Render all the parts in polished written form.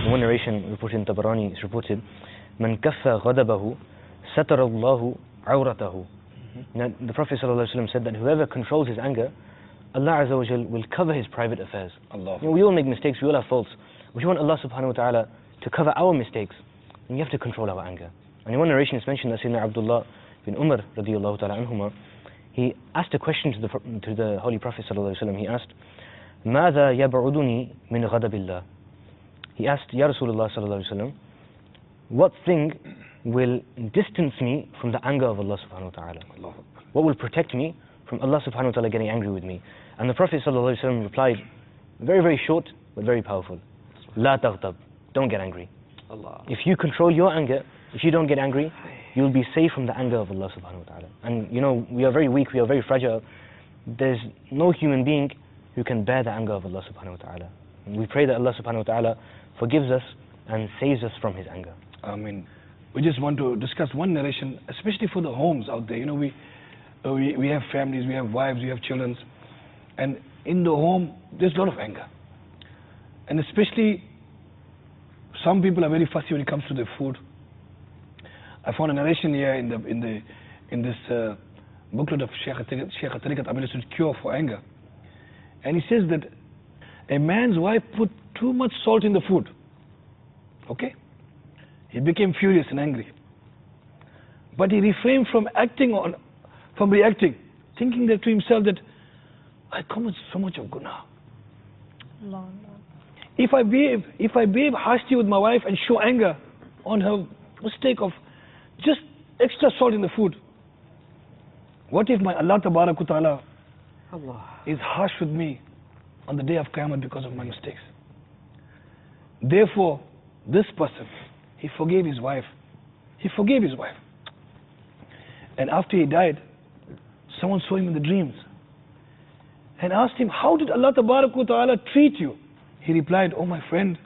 In one narration reported in Tabarani, it's reported, "Man kaffa ghadabahu, satara Allahu awratahu." Now, the Prophet ﷺ said that whoever controls his anger, Allah Azza wa Jal will cover his private affairs. We all make mistakes, we all have faults. If you want Allah subhanahu wa ta'ala to cover our mistakes, then you have to control our anger. And in one narration it's mentioned that Sayyidina Abdullah bin Umar radiyallahu ta'ala anhuma, he asked a question to the Holy Prophet ﷺ. He asked, ماذا يبعدني من غضب الله? He asked, Ya Rasulullah ﷺ, what thing will distance me from the anger of Allah subhanahu wa ta'ala? What will protect me from Allah subhanahu wa ta'ala getting angry with me? And the Prophet ﷺ replied, very, very short, but very powerful. La taghtab, don't get angry. If you control your anger, if you don't get angry, you'll be safe from the anger of Allah subhanahu wa ta'ala. And you know, we are very weak, we are very fragile. There's no human being who can bear the anger of Allah subhanahu wa ta'ala. And we pray that Allah subhanahu wa ta'ala forgives us and saves us from his anger. Amen. We just want to discuss one narration, especially for the homes out there. You know, we have families, we have wives, we have children, and in the home there's a lot of anger. And especially some people are very fussy when it comes to their food. I found a narration here in this booklet of Shaykh Tariqat Abil Rasul, Cure for Anger. And he says that a man's wife put too much salt in the food. Okay? He became furious and angry. But he refrained from reacting, thinking that to himself that I commit so much of guna. If I behave harshly with my wife and show anger on her mistake of just extra salt in the food, what if my Allah Tabarak wa Ta'ala is harsh with me on the day of Qiyamah because of my mistakes? Therefore, this person, he forgave his wife. And after he died, someone saw him in the dreams and asked him, how did Allah Tabarak wa Ta'ala treat you? He replied, oh my friend,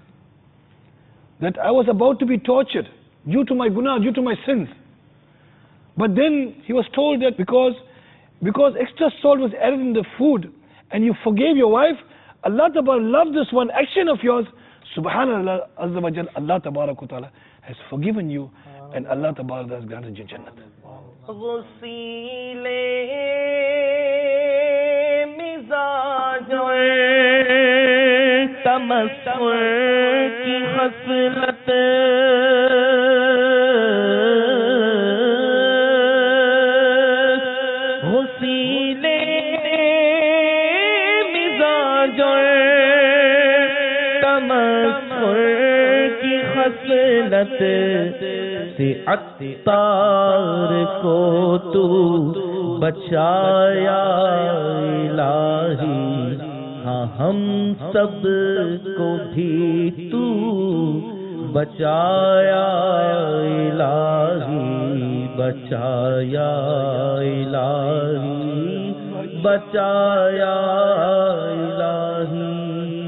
that I was about to be tortured due to my guna, due to my sins. But then he was told that because extra salt was added in the food and you forgave your wife, Allah Tabarak loved this one action of yours. Subhanallah, Azza wa Jal, Allah Tabarak wa Ta'ala has forgiven you and Allah Tabarak has granted you Jannat. से अत्तार को तू बचाया इलाही, हाँ हम सब को भी तू बचाया इलाही, बचाया इलाही, बचाया इलाही।